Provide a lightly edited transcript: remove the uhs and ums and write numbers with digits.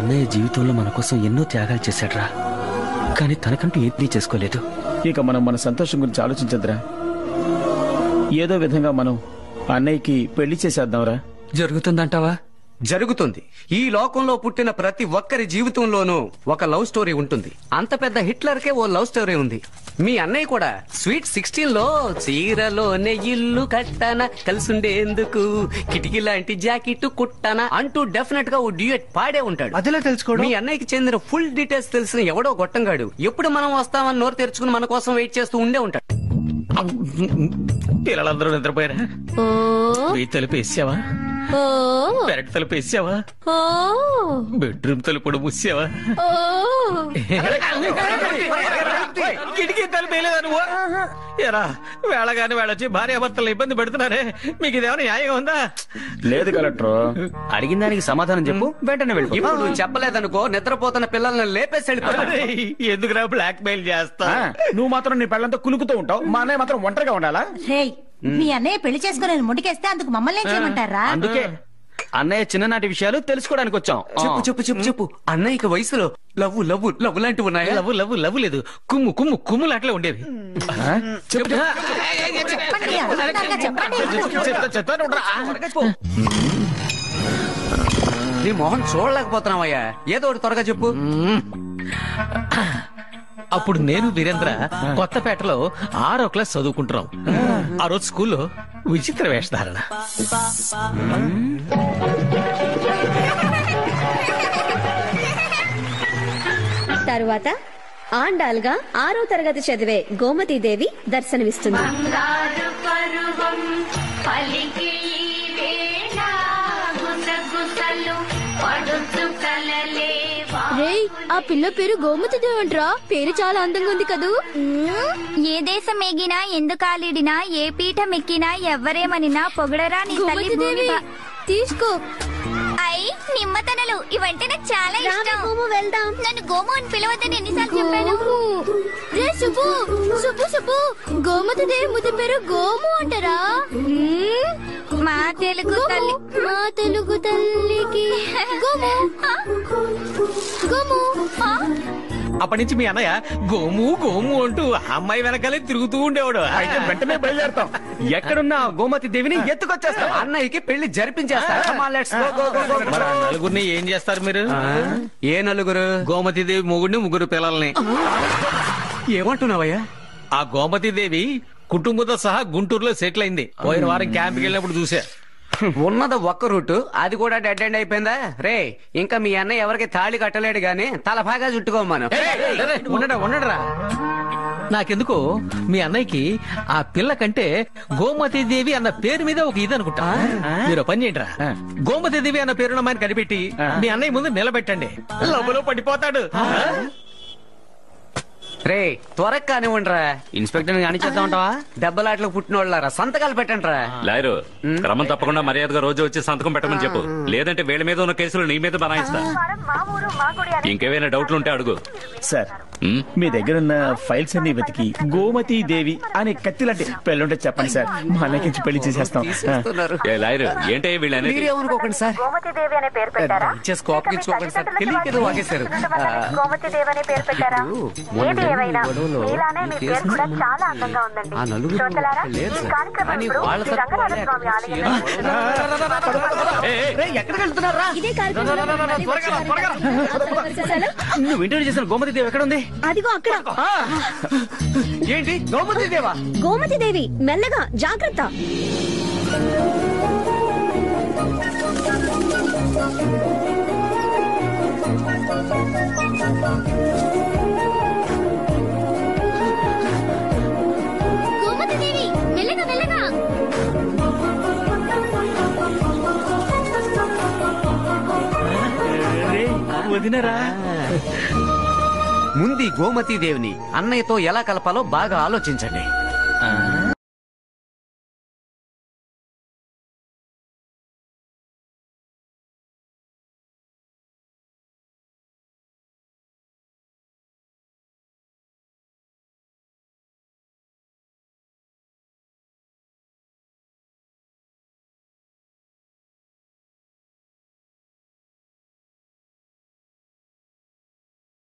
అన్నయ్య జీవితంలో మన కోసం ఎన్నో త్యాగాలు చేశాడ్రా, కానీ తనకంటూ ఏమీ చేసుకోలేదు. ఇక మనం మన సంతోషం గురించి ఆలోచించద్దురా. ఏదో విధంగా మనం అన్నయ్యకి పెళ్లి చేసేద్దాంరా. జరుగుతుందంటావా? జరుగుతుంది. ఈ లోకంలో పుట్టిన ప్రతి ఒక్కరి జీవితంలోనూ ఒక లవ్ స్టోరీ ఉంటుంది. అంత పెద్ద హిట్లర్కే ఓ లవ్ స్టోరీ ఉంది. మీ అన్నయ్య కూడా స్వీట్ 16 లో చీరలోనే ఇల్లు కట్టన కలిసుండేందుకు కిటికీ లాంటి జాకెట్ కుట్టన అంటూ డెఫినెట్ గా ఓ డ్యూయట్ పాడే ఉంటాడు. అదిలా తెలుసుకోవడం? మీ అన్నయ్యకి చెందిన ఫుల్ డీటెయిల్స్ తెలిసిన ఎవడో గొట్టంగాడు ఎప్పుడు మనం వస్తామని నోరు తెరుచుకుని మన కోసం వెయిట్ చేస్తూ ఉండే ఉంటాడు. పిల్లలందరూ నిద్రపోయారా? తలుపు వేసావా? పెరటి తలుపు వేసావా? బెడ్రూమ్ తలుపు కూడా మూసావా? కిటికీ తలుపు వేయలేదా నువ్వు? ఎరా వేళగాని వేళొచ్చి భార్యాభర్తలు ఇబ్బంది పెడుతున్నారే, మీకు ఇదేమైనా న్యాయంగా ఉందా? లేదు కలెక్టర్, అడిగిన దానికి సమాధానం చెప్పు, వెంటనే వెళ్ళి. ఇప్పుడు నువ్వు చెప్పలేదనుకో నిద్రపోతున్న పిల్లల్ని లేపేసి వెళ్ళిపోతాడు. ఎందుకురా బ్లాక్ మెయిల్ చేస్తా? నువ్వు మాత్రం నీ పెళ్ళంతా కులుకుతూ ఉంటావు, మా అన్నయ్య మాత్రం ఒంటరిగా ఉండాలా? మీ అన్నయ్య పెళ్లి చేసుకుని ముడికేస్తే అందుకు మమ్మల్ని ఏం చేయమంటారా? అందుకే అన్నయ్య చిన్ననాటి విషయాలు తెలుసుకోవడానికి వచ్చాం. చెప్పు చెప్పు చెప్పు చెప్పు. అన్నయ్యకి వయసులో లవ్వు లవ్వు లవ్వు లాంటివి ఉన్నాయా? లవ్వు లవ్వు లవ్వు లేదు, కుమ్ము కుమ్ము కుమ్ము లాంటిలో ఉండేవి. నీ మొహం చూడలేకపోతున్నావయ్యా, ఏదో ఒకటి త్వరగా చెప్పు. అప్పుడు నేను వీరేంద్ర కొత్తపేటలో 6వ క్లాస్ చదువుకుంటున్నాం. ఆ రోజు స్కూల్లో విచిత్ర వేషధారణ. తరువాత ఆండాల్గా 6వ తరగతి చదివే గోమతీదేవి దర్శనమిస్తుంది. రేయ్, ఆ పిల్ల పేరు గోమతీదేవంట్రా. పేరు చాలా అందంగా ఉంది కదూ. ఏ దేశం ఎగినా ఎందుకాలిడినా ఏ పీఠం ఎక్కినా ఎవ్వరేమనినా పొగడరా నీ తల్లి భూమి. తీసుకో. అయ్ నిమ్మతనలు ఇవంటే నాకు చాలా ఇష్టం. వెళ్దాం. నన్ను గోము అని పిలవద్దని ఎన్నిసార్లు చెప్పాను. రే సుబ్బు, సుబ్బు సుబ్బు, గోమతీదేవి ముద్దు పేరు గోము అంటారా? మా తెలుగు తల్లి, మా తెలుగు తల్లికి గోము గోము. అప్పటి నుంచి మీ అన్నయ్య గోము గోము అంటూ ఆ అమ్మాయి వెనకాలే తిరుగుతూ ఉండేవాడు. అయితే వెంటనే బయలుదేరుతాం, ఎక్కడున్న గోమతి దేవిని ఎత్తుకొచ్చేస్తాం. అన్నయ్యకి పెళ్లి జరిపించేస్తా. నలుగురిని ఏం చేస్తారు మీరు? ఏ నలుగురు? గోమతి దేవి మొగుడిని, 3 పిల్లల్ని. ఏమంటున్నావయ్యా? ఆ గోమతి దేవి కుటుంబంతో సహా గుంటూరులో సెటిల్ అయింది. పోయిన వారం క్యాంప్కి వెళ్ళినప్పుడు చూసా. ఉన్నది ఒక్క రూటు, అది కూడా డెడ్ ఎండ్ అయిపోయిందా? రే, ఇంకా మీ అన్నయ్య ఎవరికి తాళి కట్టలేడు గాని తల బాగా చుట్టుకోమను. ఉండరా నాకెందుకో మీ అన్నయ్యకి ఆ పిల్ల కంటే గోమతి దేవి అన్న పేరు మీద ఒక ఇది అనుకుంటా. మీరు పని చేయండిరా, గోమతి దేవి అన్న పేరున్న ఆయన కనిపెట్టి మీ అన్నయ్య ముందు నిలబెట్టండి, లవ్వులో పడిపోతాడు. రే త్వరగా కానివ్వండిరా. ఇన్స్పెక్టర్ కానీ చేద్దామంటావా? దెబ్బలాట్లకు పుట్టిన వాళ్ళారా, సంతకాలు పెట్టండి రా. లాయరు, క్రమం తప్పకుండా మర్యాదగా రోజు వచ్చి సంతకం పెట్టమని చెప్పు, లేదంటే వీళ్ళ మీద ఉన్న కేసులు నీ మీద బనాయిస్తా. ఇంకేమైనా డౌట్లు ఉంటే అడుగు. సార్, మీ దగ్గర ఉన్న ఫైల్స్ అన్ని వెతికి గోమతి దేవి అనే కత్తి లాంటి పెళ్ళుంటే చెప్పండి సార్, మా అన్నయ్యకి పెళ్లి చేసేస్తాం. లాయరు, ఏంటే వీళ్ళని మీరేమనుకోకండి సార్, గోమతీదేవి అనే పేరు పెట్టారా? కోపగించుకోకండి సార్, తెలియదు వాగేశారు. గోమతీదేవి అనే పేరు పెట్టారా? ఏది ఏమైనా మీలానే మీ పేరు కూడా చాలా అందంగా ఉందండి. శ్రోతలారా, ఈ కార్యక్రమం ఇప్పుడు శ్రీ రంగనాథ స్వామి ఆలయం. ఎక్కడికి వెళ్తున్నారా? ఇదే కార్యక్రమం. నువ్వు ఇంటర్వ్యూ చేసిన గోమతి దేవి ఎక్కడ ఉంది? అదిగో అక్కడ. ఏంటి గోమతి దేవా? గోమతీదేవి, మెల్లగా, జాగ్రత్త. గోమతీదేవి, మెల్లగా మెల్లగా. వదినరా, ముందు గోమతీ దేవిని అన్నయ్యతో ఎలా కలపాలో బాగా ఆలోచించండి.